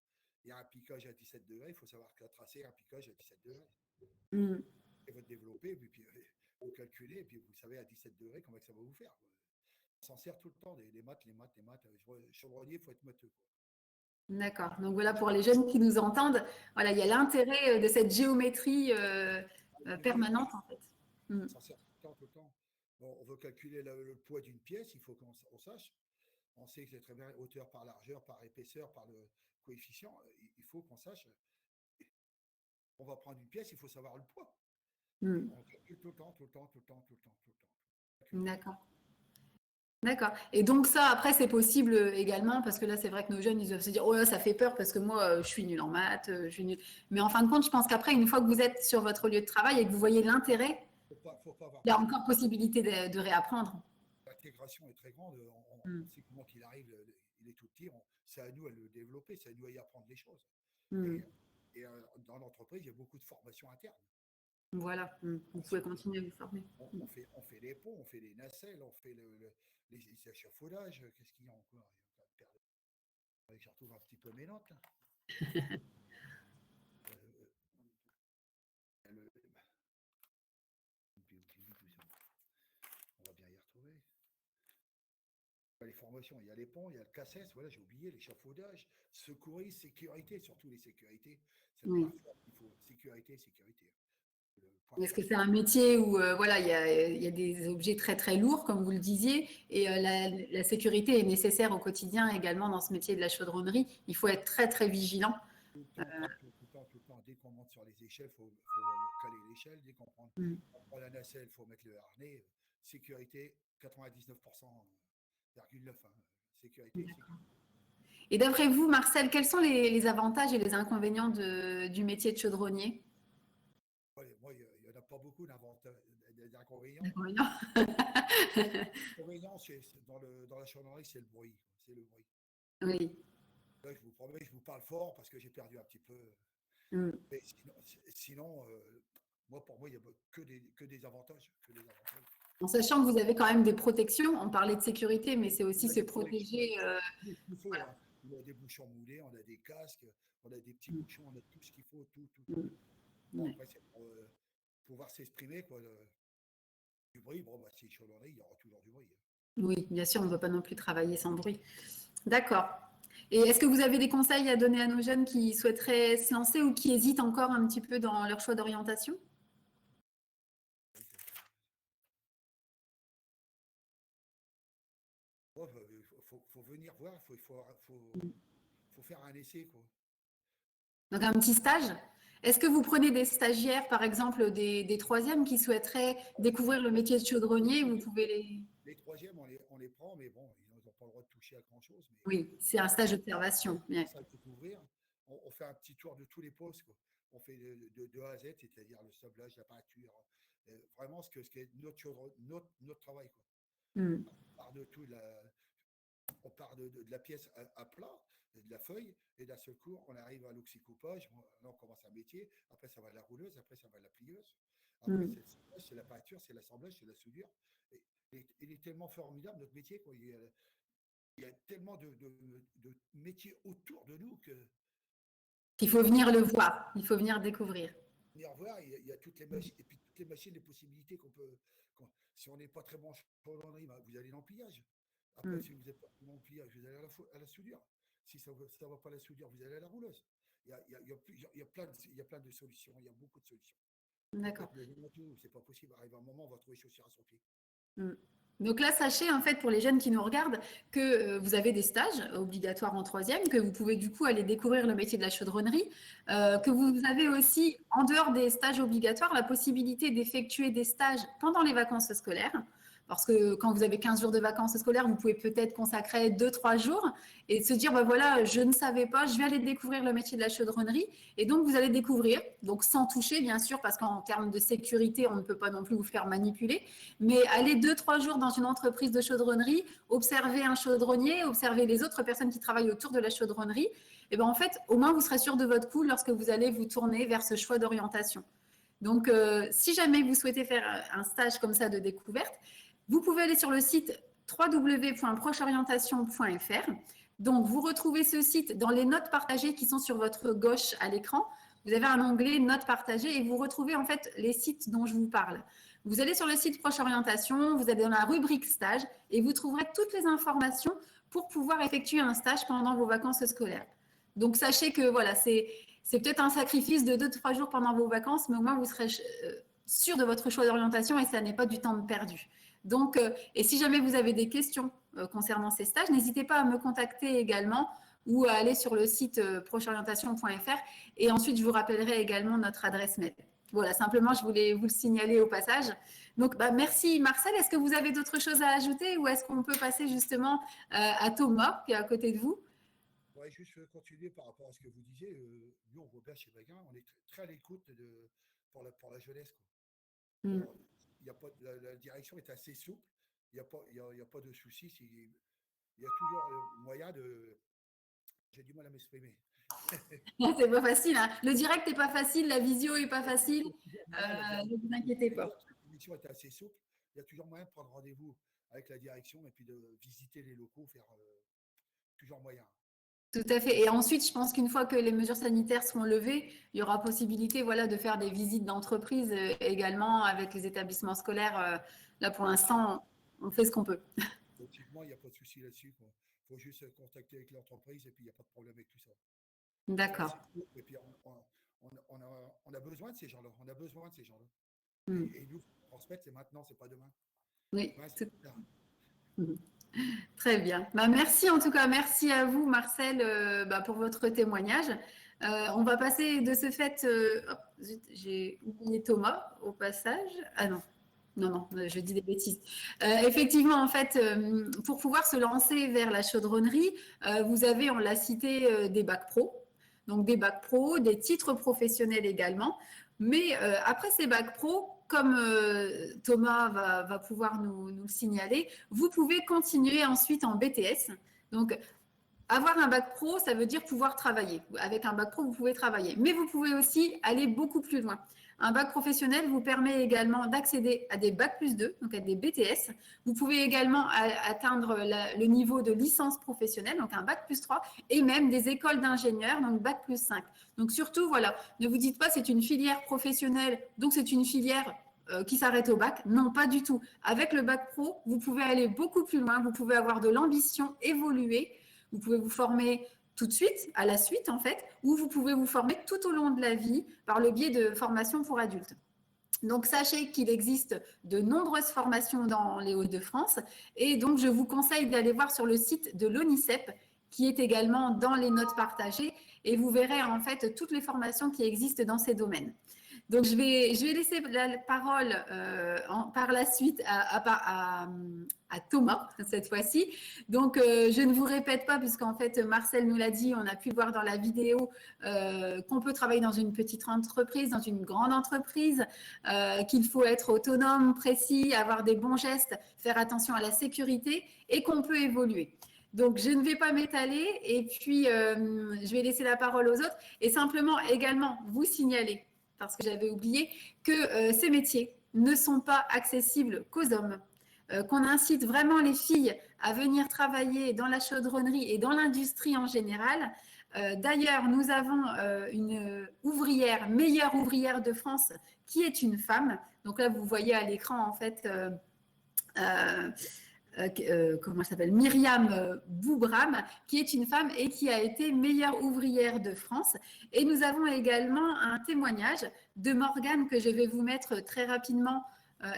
Speaker 6: Il y a un piquage à 17 degrés, il faut savoir que la tracée a un piquage à 17 degrés. Et vous développez, puis vous calculez, et puis vous savez à 17 degrés comment ça va vous faire, quoi. On s'en sert tout le temps, les maths. Chaudronnier, il faut être matheux, quoi.
Speaker 1: D'accord. Donc voilà, pour les jeunes qui nous entendent, voilà, il y a l'intérêt de cette géométrie permanente, en fait.
Speaker 6: On s'en sert tout le temps. Bon, on veut calculer le poids d'une pièce, il faut qu'on sache. On sait que c'est très bien hauteur par largeur, par épaisseur, par le coefficient. Il faut qu'on sache. On va prendre une pièce, il faut savoir le poids. On calcule tout le temps.
Speaker 1: D'accord. D'accord. Et donc ça, après, c'est possible également, parce que là, c'est vrai que nos jeunes, ils doivent se dire, oh là, ça fait peur parce que moi, je suis nulle en maths, je suis nulle. Mais en fin de compte, je pense qu'après, une fois que vous êtes sur votre lieu de travail et que vous voyez l'intérêt,
Speaker 6: faut pas avoir
Speaker 1: il y a encore possibilité de réapprendre.
Speaker 6: L'intégration est très grande. On sait comment qu'il arrive, il est tout petit. C'est à nous à le développer, c'est à nous à y apprendre des choses. Et dans l'entreprise, il y a beaucoup de formations internes.
Speaker 1: Voilà, vous pouvez continuer à vous former.
Speaker 6: On fait les ponts, on fait les nacelles, on fait les échafaudages. Qu'est-ce qu'il y a encore? Je retrouve un petit peu mes notes, là. On va bien y retrouver. les formations. Il y a les ponts, il y a le CACES, voilà, j'ai oublié, l'échafaudage, secouriste, sécurité, surtout les sécurités. C'est le
Speaker 1: Oui.
Speaker 6: point fort qu'il faut. Sécurité, sécurité. Le point
Speaker 1: Parce que
Speaker 6: fort.
Speaker 1: c'est un métier où voilà, il y a des objets très très lourds, comme vous le disiez, et la sécurité est nécessaire au quotidien également dans ce métier de la chaudronnerie. Il faut être très très vigilant.
Speaker 6: Tout le temps, tout le temps. Dès qu'on monte sur les échelles, il faut caler l'échelle. Dès
Speaker 1: Mm.
Speaker 6: on prend la nacelle, il faut mettre le harnais. Sécurité, 99,9%. Sécurité, sécurité.
Speaker 1: Et d'après vous, Marcel, quels sont les avantages et les inconvénients du métier de chaudronnier?
Speaker 6: Ouais, moi, il n'y en a pas beaucoup d'inconvénients.
Speaker 1: Inconvénients.
Speaker 6: L'inconvénient, dans la chaudronnerie, c'est le bruit. C'est le bruit.
Speaker 1: Oui.
Speaker 6: Là, je vous promets, je vous parle fort parce que j'ai perdu un petit peu.
Speaker 1: Mm.
Speaker 6: Mais sinon, pour moi, il n'y a que des avantages. Que des avantages.
Speaker 1: En sachant que vous avez quand même des protections, on parlait de sécurité, mais c'est aussi
Speaker 6: On a
Speaker 1: se
Speaker 6: des
Speaker 1: protéger.
Speaker 6: tout ce qu'il faut,
Speaker 1: Voilà.
Speaker 6: hein. On a des bouchons moulés, on a des casques, on a des petits
Speaker 1: Mm.
Speaker 6: bouchons, on a tout ce qu'il faut, tout.
Speaker 1: Mm.
Speaker 6: Bon,
Speaker 1: Ouais.
Speaker 6: après, c'est pour pouvoir s'exprimer, quoi. Du bruit, bon, bah, c'est une chaudronnerie, il y aura toujours du bruit.
Speaker 1: Oui, bien sûr, on ne peut pas non plus travailler sans bruit. D'accord. Et est-ce que vous avez des conseils à donner à nos jeunes qui souhaiteraient se lancer ou qui hésitent encore un petit peu dans leur choix d'orientation?
Speaker 6: Bon, faut venir voir, faut faire un essai, quoi.
Speaker 1: Donc un petit stage. Est-ce que vous prenez des stagiaires, par exemple des troisièmes qui souhaiteraient découvrir le métier de chaudronnier? Vous pouvez les...
Speaker 6: Les troisièmes, on les prend, mais bon, ils n'ont pas le droit de toucher à grand-chose. Mais
Speaker 1: Oui, c'est un stage d'observation. Bien.
Speaker 6: ça découvrir. On fait un petit tour de tous les postes, quoi. On fait de A à Z, c'est-à-dire le sablage, la peinture, vraiment ce qui est notre travail, quoi.
Speaker 1: Mm.
Speaker 6: On part de la pièce à plat, de la feuille, et d'un seul coup, on arrive à l'oxycoupage. Là, on commence un métier. Après, ça va à la rouleuse. Après, ça va à la plieuse. Après,
Speaker 1: Mm.
Speaker 6: c'est le sablage, c'est la peinture, c'est l'assemblage, c'est la soudure. Il est tellement formidable, notre métier, quoi. Il y a tellement de métiers autour de nous que
Speaker 1: Il faut venir le voir, il faut venir découvrir.
Speaker 6: venir voir, il y a toutes les machines, et puis toutes les machines, les possibilités qu'on peut. Si on n'est pas très bon en chaudronnerie, bah, vous allez dans le pliage. Après,
Speaker 1: Mm.
Speaker 6: si vous n'êtes pas bon en pliage, vous allez à la soudure. Si ça ne va pas à la soudure, vous allez à la rouleuse. Il y a plein de solutions, il y a beaucoup de solutions.
Speaker 1: D'accord.
Speaker 6: C'est pas possible. Arrive un moment, on va trouver chaussures à son pied.
Speaker 1: Mm. Donc là, sachez en fait pour les jeunes qui nous regardent que vous avez des stages obligatoires en troisième, que vous pouvez du coup aller découvrir le métier de la chaudronnerie, que vous avez aussi en dehors des stages obligatoires la possibilité d'effectuer des stages pendant les vacances scolaires. Parce que quand vous avez 15 jours de vacances scolaires, vous pouvez peut-être consacrer 2-3 jours et se dire, bah voilà, je ne savais pas, je vais aller découvrir le métier de la chaudronnerie. Et donc, vous allez découvrir, donc sans toucher, bien sûr, parce qu'en termes de sécurité, on ne peut pas non plus vous faire manipuler, mais aller 2-3 jours dans une entreprise de chaudronnerie, observer un chaudronnier, observer les autres personnes qui travaillent autour de la chaudronnerie, et bien en fait, au moins, vous serez sûr de votre coup lorsque vous allez vous tourner vers ce choix d'orientation. Donc, si jamais vous souhaitez faire un stage comme ça de découverte, vous pouvez aller sur le site www.procheorientation.fr. Donc, vous retrouvez ce site dans les notes partagées qui sont sur votre gauche à l'écran. Vous avez un onglet notes partagées et vous retrouvez en fait les sites dont je vous parle. Vous allez sur le site Proche Orientation, vous allez dans la rubrique stage et vous trouverez toutes les informations pour pouvoir effectuer un stage pendant vos vacances scolaires. Donc, sachez que voilà, c'est peut-être un sacrifice de 2-3 jours pendant vos vacances, mais au moins vous serez sûr de votre choix d'orientation et ça n'est pas du temps perdu. Donc, et si jamais vous avez des questions concernant ces stages, n'hésitez pas à me contacter également ou à aller sur le site procheorientation.fr et ensuite je vous rappellerai également notre adresse mail. Voilà, simplement je voulais vous le signaler au passage. Donc, merci Marcel. Est-ce que vous avez d'autres choses à ajouter ou est-ce qu'on peut passer justement à Thomas qui est à côté de vous?
Speaker 6: Ouais, juste continuer par rapport à ce que vous disiez. Nous, on voit bien chez Baguin, on est très à l'écoute pour la jeunesse, quoi.
Speaker 1: Mm.
Speaker 6: Il y a pas, la direction est assez souple, il n'y a pas de soucis. Il y a toujours moyen de. J'ai du mal à m'exprimer.
Speaker 1: C'est pas facile, hein. Le direct n'est pas facile, la visio n'est pas facile. Ne vous inquiétez pas.
Speaker 6: La direction est assez souple. Il y a toujours moyen de prendre rendez-vous avec la direction et puis de visiter les locaux, faire toujours moyen.
Speaker 1: Tout à fait. Et ensuite, je pense qu'une fois que les mesures sanitaires seront levées, il y aura possibilité voilà, de faire des visites d'entreprise également avec les établissements scolaires. Là, pour l'instant, on fait ce qu'on peut.
Speaker 6: Logiquement, il n'y a pas de souci là-dessus. Il faut juste contacter avec l'entreprise et puis il n'y a pas de problème avec tout ça.
Speaker 1: D'accord.
Speaker 6: Et puis on a besoin de ces gens-là. On a besoin de ces gens-là.
Speaker 1: Mm.
Speaker 6: Et nous, transmettre, c'est maintenant, c'est pas demain.
Speaker 1: Oui,
Speaker 6: Demain, c'est plus tard.
Speaker 1: Très bien. Bah, merci en tout cas, merci à vous Marcel pour votre témoignage. On va passer de ce fait, hop, zut, j'ai oublié Thomas au passage. Ah non, non, je dis des bêtises. Effectivement, en fait, pour pouvoir se lancer vers la chaudronnerie, vous avez, on l'a cité, des bacs pro. Donc des bacs pro, des titres professionnels également. Mais après ces bacs pro, comme Thomas va pouvoir nous le signaler, vous pouvez continuer ensuite en BTS. Donc, avoir un bac pro, ça veut dire pouvoir travailler. Avec un bac pro, vous pouvez travailler. Mais vous pouvez aussi aller beaucoup plus loin. Un bac professionnel vous permet également d'accéder à des bac plus 2, donc à des BTS. Vous pouvez également atteindre le niveau de licence professionnelle, donc un bac plus 3, et même des écoles d'ingénieurs, donc bac plus 5. Donc surtout, voilà, ne vous dites pas c'est une filière professionnelle, donc c'est une filière qui s'arrête au bac. Non, pas du tout. Avec le bac pro, vous pouvez aller beaucoup plus loin, vous pouvez avoir de l'ambition, évoluer. Vous pouvez vous former tout de suite, à la suite en fait, ou vous pouvez vous former tout au long de la vie par le biais de formations pour adultes. Donc, sachez qu'il existe de nombreuses formations dans les Hauts-de-France et donc je vous conseille d'aller voir sur le site de l'ONICEP qui est également dans les notes partagées et vous verrez en fait toutes les formations qui existent dans ces domaines. Donc, je vais laisser la parole par la suite à Thomas, cette fois-ci. Donc, je ne vous répète pas, puisqu'en fait, Marcel nous l'a dit, on a pu voir dans la vidéo qu'on peut travailler dans une petite entreprise, dans une grande entreprise, qu'il faut être autonome, précis, avoir des bons gestes, faire attention à la sécurité et qu'on peut évoluer. Donc, je ne vais pas m'étaler et puis je vais laisser la parole aux autres et simplement également vous signaler, parce que j'avais oublié, que ces métiers ne sont pas accessibles qu'aux hommes, qu'on incite vraiment les filles à venir travailler dans la chaudronnerie et dans l'industrie en général. D'ailleurs, nous avons une ouvrière, meilleure ouvrière de France, qui est une femme. Donc là, vous voyez à l'écran, en fait, comment elle s'appelle, Myriam Boubram, qui est une femme et qui a été meilleure ouvrière de France. Et nous avons également un témoignage de Morgane que je vais vous mettre très rapidement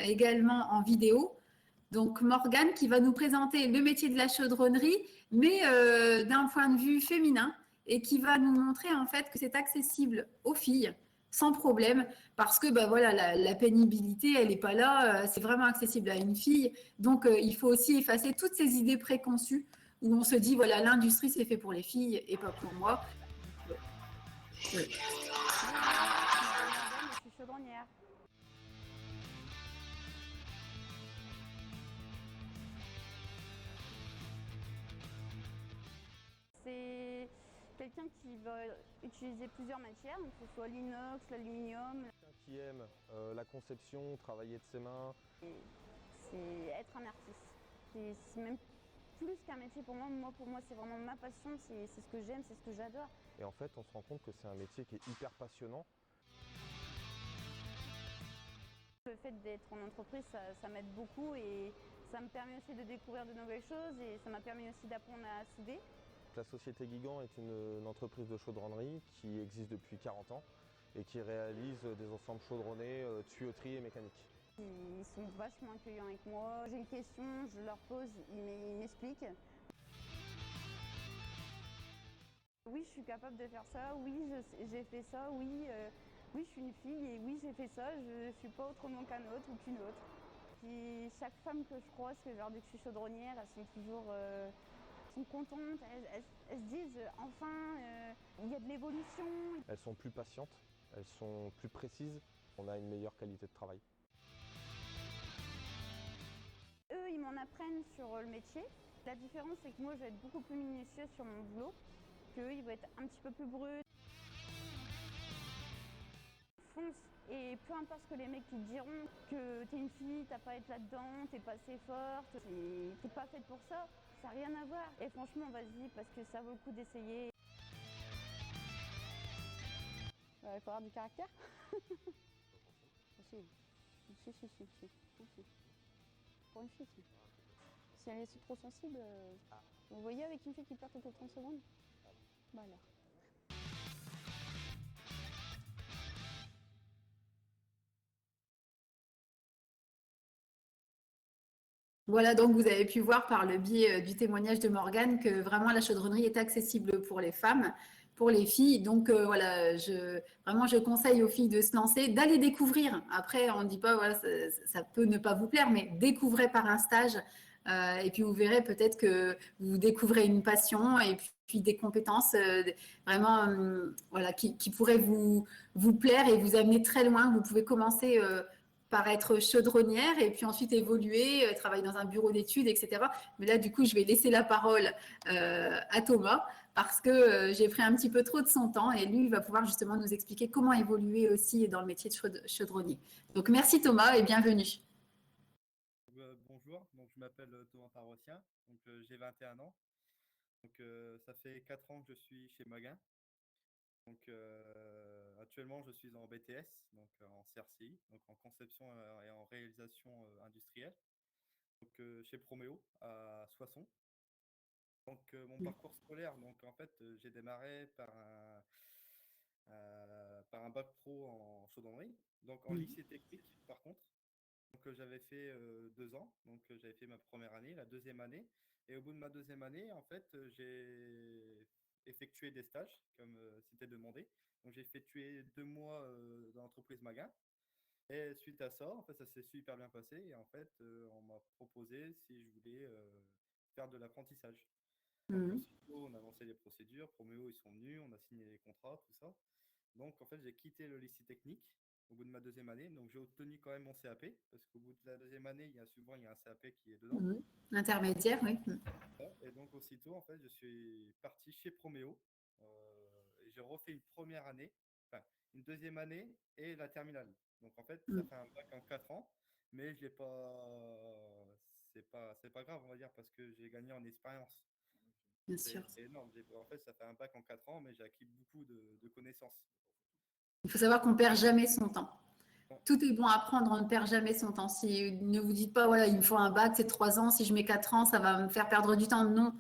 Speaker 1: également en vidéo. Donc Morgane qui va nous présenter le métier de la chaudronnerie, mais d'un point de vue féminin, et qui va nous montrer en fait que c'est accessible aux filles sans problème, parce que voilà, la pénibilité, elle n'est pas là, c'est vraiment accessible à une fille. Donc, il faut aussi effacer toutes ces idées préconçues où on se dit, voilà, l'industrie, c'est fait pour les filles et pas pour moi.
Speaker 7: Oui. Je suis chaudronnière. C'est quelqu'un qui va utiliser plusieurs matières, donc que ce soit l'inox, l'aluminium.
Speaker 8: Qui aime la conception, travailler de ses mains.
Speaker 7: C'est être un artiste. C'est même plus qu'un métier pour moi. Pour moi, c'est vraiment ma passion, c'est ce que j'aime, c'est ce que j'adore.
Speaker 8: Et en fait, on se rend compte que c'est un métier qui est hyper passionnant.
Speaker 7: Le fait d'être en entreprise, ça m'aide beaucoup et ça me permet aussi de découvrir de nouvelles choses et ça m'a permis aussi d'apprendre à souder.
Speaker 8: La société Guigan est une entreprise de chaudronnerie qui existe depuis 40 ans et qui réalise des ensembles chaudronnés, tuyauterie et mécanique.
Speaker 7: Ils sont vachement accueillants avec moi. J'ai une question, je leur pose, ils m'expliquent. Oui, je suis capable de faire ça, oui, j'ai fait ça, oui, oui, je suis une fille et oui, j'ai fait ça, je ne suis pas autrement qu'un autre ou qu'une autre. Puis chaque femme que je croise, que je leur dis que je suis chaudronnière, elles sont toujours sont contentes, elles se disent enfin, il y a de l'évolution.
Speaker 8: Elles sont plus patientes, elles sont plus précises, on a une meilleure qualité de travail.
Speaker 7: Eux, ils m'en apprennent sur le métier. La différence, c'est que moi, je vais être beaucoup plus minutieuse sur mon boulot, qu'eux, ils vont être un petit peu plus bruts. Fonce, et peu importe ce que les mecs te diront, que t'es une fille, t'as pas à être là-dedans, t'es pas assez forte, t'es pas faite pour ça, ça n'a rien à voir. Et franchement, vas-y, parce que ça vaut le coup d'essayer. Il faut avoir du caractère. Si. Pour une fille, si. Si elle est trop sensible, vous voyez avec une fille qui perd toutes les 30 secondes. Bah alors.
Speaker 1: Voilà, donc vous avez pu voir par le biais du témoignage de Morgane que vraiment la chaudronnerie est accessible pour les femmes, pour les filles. Donc voilà, vraiment je conseille aux filles de se lancer, d'aller découvrir. Après, on ne dit pas, voilà, ça peut ne pas vous plaire, mais découvrez par un stage. Et puis vous verrez peut-être que vous découvrez une passion et puis des compétences vraiment voilà, qui pourraient vous plaire et vous amener très loin. Vous pouvez commencer par être chaudronnière et puis ensuite évoluer, travailler dans un bureau d'études, etc. Mais là, du coup, je vais laisser la parole à Thomas parce que j'ai pris un petit peu trop de son temps et lui, il va pouvoir justement nous expliquer comment évoluer aussi dans le métier de chaudronnier. Donc, merci Thomas et bienvenue.
Speaker 9: Bonjour, donc je m'appelle Thomas Paroissien, donc j'ai 21 ans. Donc ça fait 4 ans que je suis chez Maguin. Donc actuellement je suis en BTS, donc en CRCI, donc en conception et en réalisation industrielle. Donc chez Proméo à Soissons. Donc mon parcours scolaire, donc en fait j'ai démarré par un bac pro en chaudronnerie, donc en lycée technique par contre. Donc j'avais fait 2 ans, donc j'avais fait ma première année, la deuxième année, et au bout de ma deuxième année, en fait, j'ai effectué des stages comme c'était demandé. Donc j'ai effectué 2 mois dans l'entreprise Maguin. Et suite à ça, en fait, ça s'est super bien passé. Et en fait, on m'a proposé si je voulais faire de l'apprentissage. Donc aussitôt, on a lancé les procédures. Proméo, ils sont venus, on a signé les contrats, tout ça. Donc en fait, j'ai quitté le lycée technique au bout de ma deuxième année. Donc j'ai obtenu quand même mon CAP parce qu'au bout de la deuxième année, souvent il y a un CAP qui est dedans.
Speaker 1: Intermédiaire, oui.
Speaker 9: Et donc aussitôt, en fait, je suis parti chez Proméo. Et j'ai refait une première année, enfin une deuxième année et la terminale. Donc en fait, ça fait un bac en 4 ans, mais je l'ai pas. C'est pas grave, on va dire, parce que j'ai gagné en expérience.
Speaker 1: Bien sûr.
Speaker 9: C'est énorme. En fait, ça fait un bac en 4 ans, mais j'ai acquis beaucoup de connaissances.
Speaker 1: Il faut savoir qu'on ne perd jamais son temps. Tout est bon à apprendre, on ne perd jamais son temps. Si, ne vous dites pas, voilà, il me faut un bac, c'est 3 ans, si je mets 4 ans, ça va me faire perdre du temps. Non,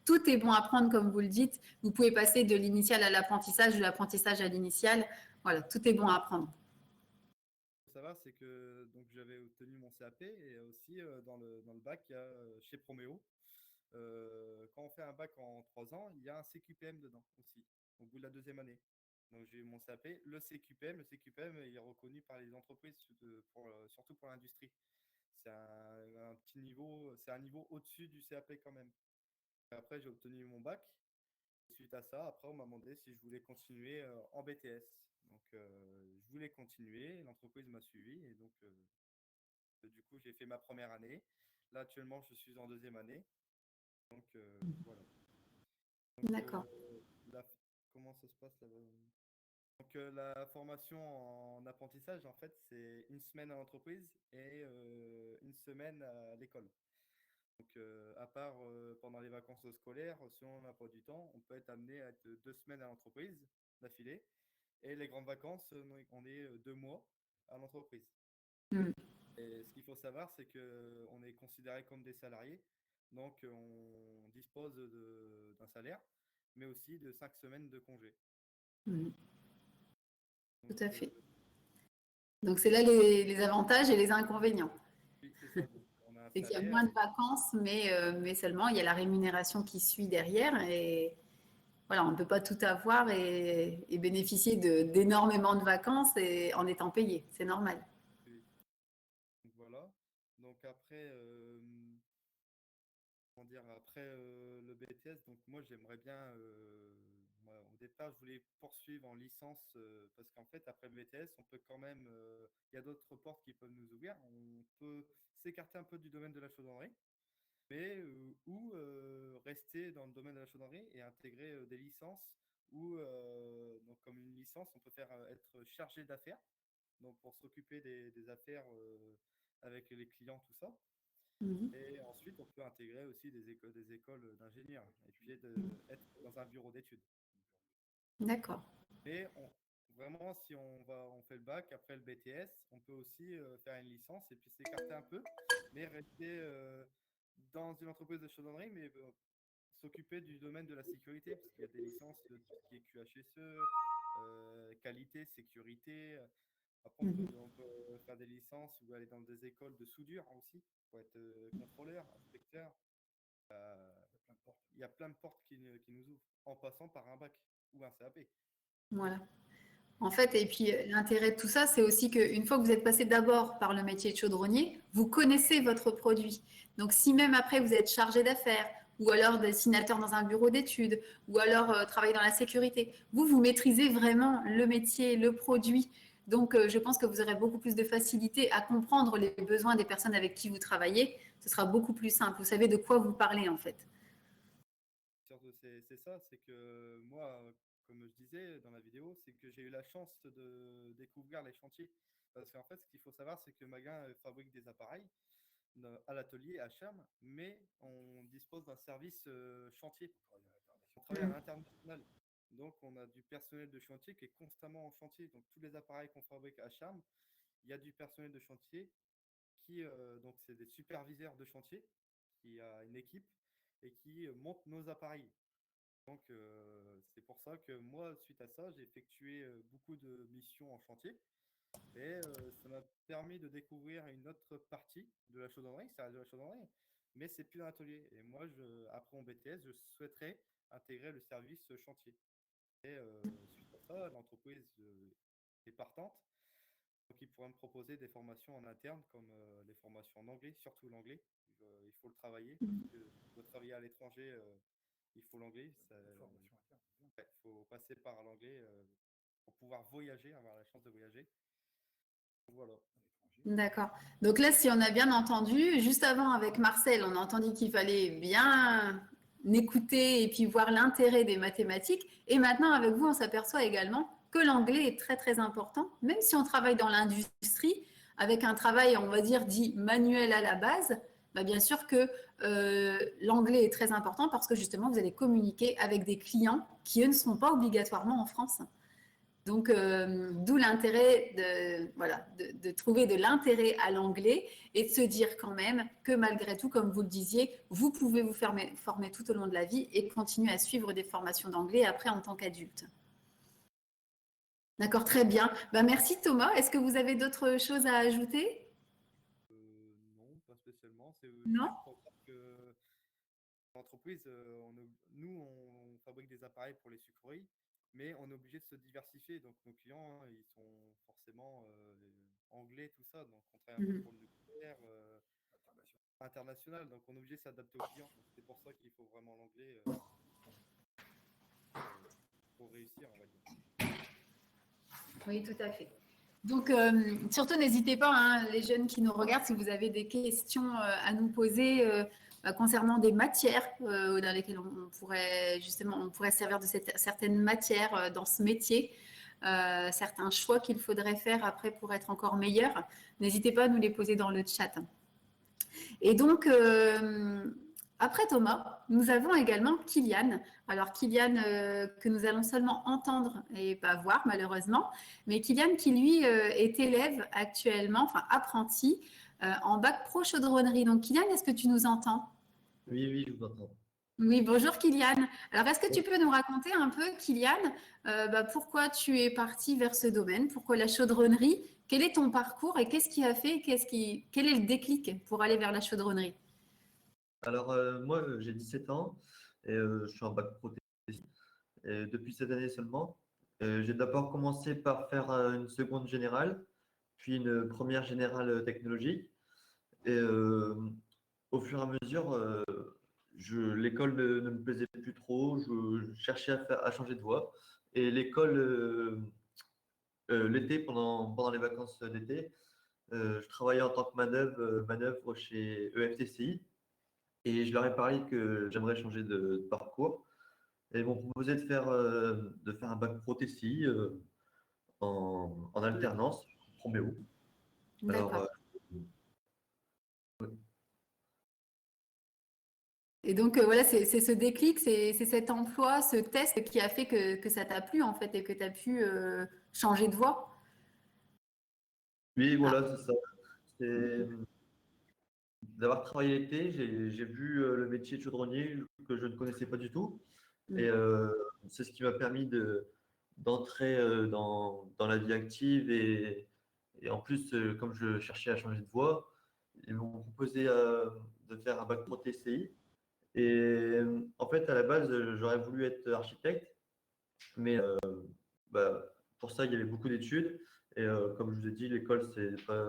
Speaker 1: tout est bon à apprendre, comme vous le dites. Vous pouvez passer de l'initial à l'apprentissage, de l'apprentissage à l'initial. Voilà, tout est bon à apprendre.
Speaker 9: Ce qu'il faut savoir, c'est que donc, j'avais obtenu mon CAP et aussi dans le bac, il y a, chez Proméo, quand on fait un bac en 3 ans, il y a un CQPM dedans aussi, au bout de la deuxième année. Donc j'ai eu mon CAP, le CQPM. Le CQPM il est reconnu par les entreprises, surtout pour l'industrie. C'est un petit niveau, c'est un niveau au-dessus du CAP quand même. Après, j'ai obtenu mon bac. Suite à ça, après, on m'a demandé si je voulais continuer en BTS. Donc, je voulais continuer. L'entreprise m'a suivi et donc, du coup, j'ai fait ma première année. Là, actuellement, je suis en deuxième année. Donc, voilà. Donc,
Speaker 1: D'accord.
Speaker 9: comment ça se passe là? Donc, la formation en apprentissage, en fait, c'est une semaine à l'entreprise et une semaine à l'école. Donc, à part pendant les vacances scolaires, si on n'a pas du temps, on peut être amené à être 2 semaines à l'entreprise d'affilée. Et les grandes vacances, on est 2 mois à l'entreprise. Et ce qu'il faut savoir, c'est qu'on est considéré comme des salariés. Donc, on dispose d'un salaire, mais aussi de 5 semaines de congé.
Speaker 1: Tout à fait. Donc, c'est là les avantages et les inconvénients.
Speaker 9: Oui, c'est ça. Donc,
Speaker 1: c'est qu'il y a moins de vacances, mais seulement il y a la rémunération qui suit derrière. Et voilà, on ne peut pas tout avoir et bénéficier d'énormément de vacances en étant payé. C'est normal.
Speaker 9: Oui. Donc, voilà. Donc après, comment dire, après le BTS, donc moi j'aimerais bien, au départ je voulais poursuivre en licence parce qu'en fait après le BTS, on peut quand même, il y a d'autres portes qui peuvent nous ouvrir. On peut s'écarter un peu du domaine de la chaudronnerie, mais ou rester dans le domaine de la chaudronnerie et intégrer des licences ou donc comme une licence, on peut faire être chargé d'affaires, donc pour s'occuper des affaires avec les clients, tout ça. Et ensuite, on peut intégrer aussi des écoles d'ingénieurs et puis être dans un bureau d'études.
Speaker 1: D'accord.
Speaker 9: Mais vraiment, si on fait le bac après le BTS, on peut aussi faire une licence et puis s'écarter un peu, mais rester dans une entreprise de chaudronnerie, mais s'occuper du domaine de la sécurité, parce qu'il y a des licences de tout ce qui est QHSE, qualité, sécurité. Après, on peut faire des licences ou aller dans des écoles de soudure aussi, pour être contrôleur, inspecteur. Il y a plein de portes qui nous ouvrent, en passant par un bac ou un CAP.
Speaker 1: Voilà. En fait, et puis l'intérêt de tout ça, c'est aussi qu'une fois que vous êtes passé d'abord par le métier de chaudronnier, vous connaissez votre produit. Donc, si même après vous êtes chargé d'affaires, ou alors dessinateur dans un bureau d'études, ou alors travailler dans la sécurité, vous maîtrisez vraiment le métier, le produit. Donc, je pense que vous aurez beaucoup plus de facilité à comprendre les besoins des personnes avec qui vous travaillez. Ce sera beaucoup plus simple. Vous savez de quoi vous parlez, en fait.
Speaker 9: Surtout, c'est ça, c'est que moi, comme je disais dans la vidéo, c'est que j'ai eu la chance de découvrir les chantiers. Parce qu'en fait, ce qu'il faut savoir, c'est que Magain fabrique des appareils à l'atelier à Chermes, mais on dispose d'un service chantier. On travaille à l'international. Donc, on a du personnel de chantier qui est constamment en chantier. Donc, tous les appareils qu'on fabrique à Chermes, il y a du personnel de chantier qui, donc, c'est des superviseurs de chantier, qui a une équipe et qui monte nos appareils. Donc, c'est pour ça que moi, suite à ça, j'ai effectué beaucoup de missions en chantier. Et ça m'a permis de découvrir une autre partie de la chaudronnerie, ça reste de la chaudronnerie, mais c'est plus un atelier. Et moi, après mon BTS, je souhaiterais intégrer le service chantier. Et suite à ça, l'entreprise est partante. Donc, ils pourraient me proposer des formations en interne, comme les formations en anglais, surtout l'anglais. Il faut le travailler, parce que pour travailler à l'étranger, il faut l'anglais. Il faut passer par l'anglais pour pouvoir voyager, avoir la chance de voyager. Voilà.
Speaker 1: D'accord. Donc là, si on a bien entendu, juste avant avec Marcel, on a entendu qu'il fallait bien écouter et puis voir l'intérêt des mathématiques. Et maintenant, avec vous, on s'aperçoit également que l'anglais est très, très important, même si on travaille dans l'industrie, avec un travail, on va dire, dit manuel à la base. Bah bien sûr que l'anglais est très important parce que justement, vous allez communiquer avec des clients qui, eux, ne sont pas obligatoirement en France. Donc, d'où l'intérêt de trouver de l'intérêt à l'anglais et de se dire quand même que malgré tout, comme vous le disiez, vous pouvez vous former tout au long de la vie et continuer à suivre des formations d'anglais après en tant qu'adulte. D'accord, très bien. Ben, merci Thomas. Est-ce que vous avez d'autres choses à ajouter?
Speaker 9: Non, pas spécialement. C'est
Speaker 1: Non?
Speaker 9: juste pour dire que l'entreprise, nous, on fabrique des appareils pour les sucreries, mais on est obligé de se diversifier. Donc, nos clients, ils sont forcément anglais, tout ça. Donc, on travaille un peu pour le nucléaire international. Donc, on est obligé de s'adapter aux clients. C'est pour ça qu'il faut vraiment l'anglais pour réussir, on va dire.
Speaker 1: Oui, tout à fait. Donc, surtout, n'hésitez pas, hein, les jeunes qui nous regardent, si vous avez des questions à nous poser concernant des matières dans lesquelles on pourrait servir de certaines matières dans ce métier, certains choix qu'il faudrait faire après pour être encore meilleur, n'hésitez pas à nous les poser dans le chat. Et donc, après Thomas, nous avons également Kylian. Alors Kylian que nous allons seulement entendre et pas voir malheureusement, mais Kylian qui lui est élève actuellement, enfin apprenti en bac pro chaudronnerie. Donc Kylian, est-ce que tu nous entends?
Speaker 10: Oui, je vous entends.
Speaker 1: Oui, bonjour Kylian. Alors est-ce que tu peux nous raconter un peu, Kylian, pourquoi tu es parti vers ce domaine? Pourquoi la chaudronnerie? Quel est ton parcours et qu'est-ce qui a fait, quel est le déclic pour aller vers la chaudronnerie?
Speaker 10: Alors, moi, j'ai 17 ans et je suis en bac pro TCI. Et depuis cette année seulement, j'ai d'abord commencé par faire une seconde générale, puis une première générale technologique. Et au fur et à mesure, l'école ne me plaisait plus trop, je cherchais à changer de voie. Et l'école, l'été, pendant les vacances d'été, je travaillais en tant que manœuvre chez EFTCI. Et je leur ai parlé que j'aimerais changer de parcours. Et ils m'ont proposé de faire un bac pro TCI en alternance, Proméo.
Speaker 1: D'accord.
Speaker 10: Ouais.
Speaker 1: Et donc, voilà, c'est ce déclic, c'est cet emploi, ce test qui a fait que ça t'a plu, en fait, et que tu as pu changer de voie.
Speaker 10: Oui, voilà, c'est ça. d'avoir travaillé l'été, j'ai vu le métier de chaudronnier que je ne connaissais pas du tout. Et c'est ce qui m'a permis d'entrer dans la vie active. Et en plus, comme je cherchais à changer de voie, ils m'ont proposé de faire un bac pro TCI. Et en fait, à la base, j'aurais voulu être architecte, mais pour ça, il y avait beaucoup d'études. Et comme je vous ai dit, l'école, c'est pas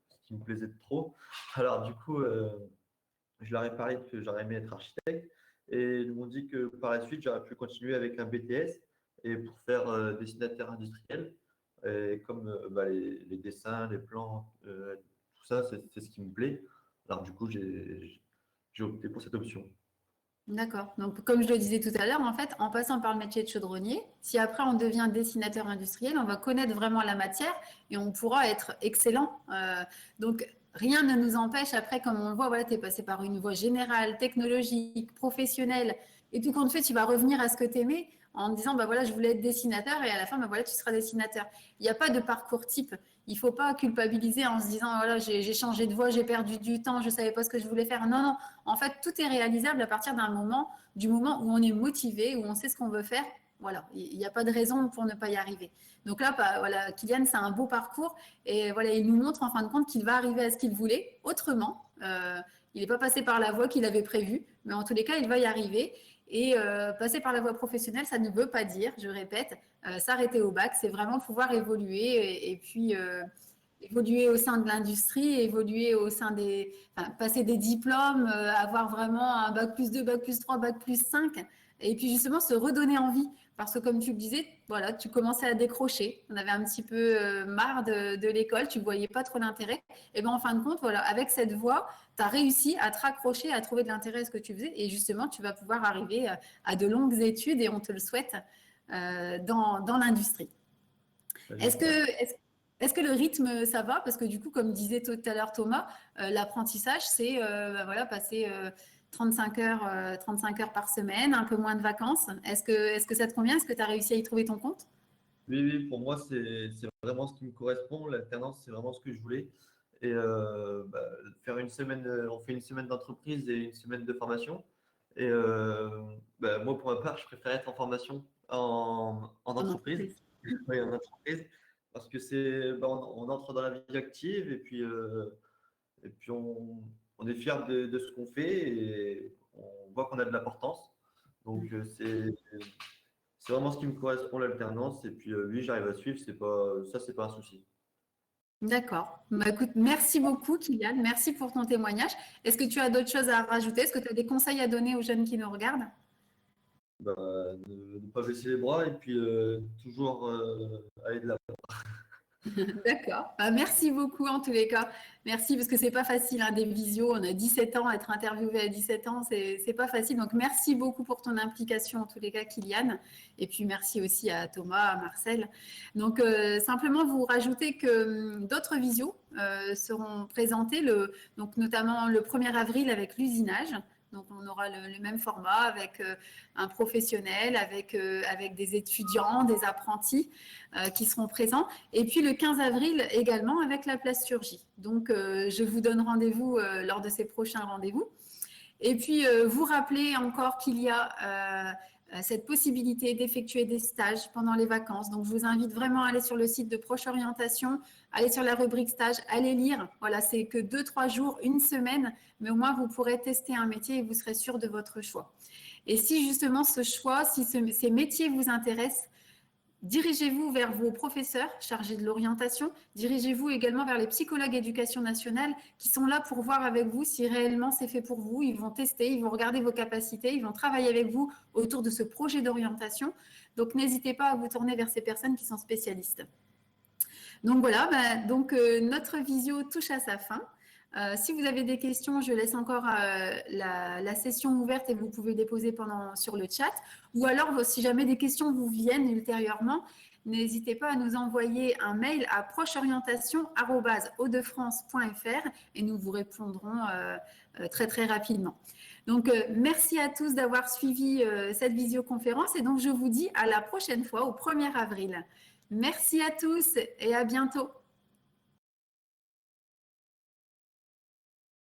Speaker 10: ce qui me plaisait trop. Alors, du coup, je leur ai parlé que j'aurais aimé être architecte. Et ils m'ont dit que par la suite, j'aurais pu continuer avec un BTS et pour faire dessinateur industriel. Et comme les dessins, les plans, tout ça, c'est ce qui me plaît. Alors, du coup, j'ai opté pour cette option.
Speaker 1: D'accord. Donc, comme je le disais tout à l'heure, en fait, en passant par le métier de chaudronnier, si après on devient dessinateur industriel, on va connaître vraiment la matière et on pourra être excellent. Donc, rien ne nous empêche après, comme on le voit, voilà, tu es passé par une voie générale, technologique, professionnelle, et tout compte fait, tu vas revenir à ce que tu aimais en disant, bah voilà, je voulais être dessinateur, et à la fin, bah voilà, tu seras dessinateur. Il n'y a pas de parcours type. Il ne faut pas culpabiliser en se disant, voilà, j'ai changé de voie, j'ai perdu du temps, je ne savais pas ce que je voulais faire. Non, non. En fait, tout est réalisable à partir du moment où on est motivé, où on sait ce qu'on veut faire. Voilà, il n'y a pas de raison pour ne pas y arriver. Donc là, voilà, Kylian, c'est un beau parcours et voilà, il nous montre en fin de compte qu'il va arriver à ce qu'il voulait autrement. Il n'est pas passé par la voie qu'il avait prévue, mais en tous les cas, il va y arriver. Et passer par la voie professionnelle, ça ne veut pas dire, je répète, s'arrêter au bac, c'est vraiment pouvoir évoluer et puis évoluer au sein de l'industrie, évoluer au sein passer des diplômes, avoir vraiment un bac plus 2, bac plus 3, bac plus 5, et puis justement se redonner envie. Parce que comme tu le disais, voilà, tu commençais à décrocher, on avait un petit peu marre de l'école, tu ne voyais pas trop l'intérêt. Et bien en fin de compte, voilà, avec cette voie, tu as réussi à te raccrocher, à trouver de l'intérêt à ce que tu faisais, et justement, tu vas pouvoir arriver à de longues études, et on te le souhaite, dans l'industrie. Est-ce que le rythme, ça va? Parce que du coup, comme disait tout à l'heure Thomas, l'apprentissage, c'est voilà, passer 35 heures par semaine, un peu moins de vacances. Est-ce que ça te convient? Est-ce que tu as réussi à y trouver ton compte?
Speaker 10: Oui, pour moi, c'est vraiment ce qui me correspond. L'alternance, c'est vraiment ce que je voulais. Et faire une semaine, on fait une semaine d'entreprise et une semaine de formation. Et moi, pour ma part, je préfère être en formation en entreprise. Oui, en entreprise. Parce que on entre dans la vie active et puis on est fier de ce qu'on fait et on voit qu'on a de l'importance. Donc, c'est vraiment ce qui me correspond, l'alternance. Et puis, oui, j'arrive à suivre. C'est pas un souci.
Speaker 1: D'accord. Bah, écoute, merci beaucoup, Kylian. Merci pour ton témoignage. Est-ce que tu as d'autres choses à rajouter? Est-ce que tu as des conseils à donner aux jeunes qui nous regardent?
Speaker 10: Ne pas baisser les bras et puis toujours aller de l'avant.
Speaker 1: D'accord. Bah, merci beaucoup en tous les cas. Merci parce que c'est pas facile, hein, des visios. On a 17 ans, être interviewé à 17 ans, c'est pas facile. Donc merci beaucoup pour ton implication en tous les cas, Kylian. Et puis merci aussi à Thomas, à Marcel. Donc simplement vous rajoutez que d'autres visios seront présentés, donc notamment le 1er avril avec l'usinage. Donc, on aura le même format avec un professionnel, avec des étudiants, des apprentis qui seront présents. Et puis, le 15 avril également avec la plasturgie. Donc, je vous donne rendez-vous lors de ces prochains rendez-vous. Et puis, vous rappelez encore qu'il y a cette possibilité d'effectuer des stages pendant les vacances. Donc, je vous invite vraiment à aller sur le site de Proche Orientation, aller sur la rubrique stage, allez lire. Voilà, c'est que 2-3 jours, une semaine, mais au moins, vous pourrez tester un métier et vous serez sûr de votre choix. Et si justement ce choix, si ces métiers vous intéressent, dirigez-vous vers vos professeurs chargés de l'orientation, dirigez-vous également vers les psychologues éducation nationale qui sont là pour voir avec vous si réellement c'est fait pour vous. Ils vont tester, ils vont regarder vos capacités, ils vont travailler avec vous autour de ce projet d'orientation. Donc, n'hésitez pas à vous tourner vers ces personnes qui sont spécialistes. Donc, voilà, notre visio touche à sa fin. Si vous avez des questions, je laisse encore la session ouverte et vous pouvez les poser sur le chat. Ou alors, si jamais des questions vous viennent ultérieurement, n'hésitez pas à nous envoyer un mail à procheorientation@hautdefrance.fr et nous vous répondrons très, très rapidement. Donc, merci à tous d'avoir suivi cette visioconférence et donc je vous dis à la prochaine fois, au 1er avril. Merci à tous et à bientôt.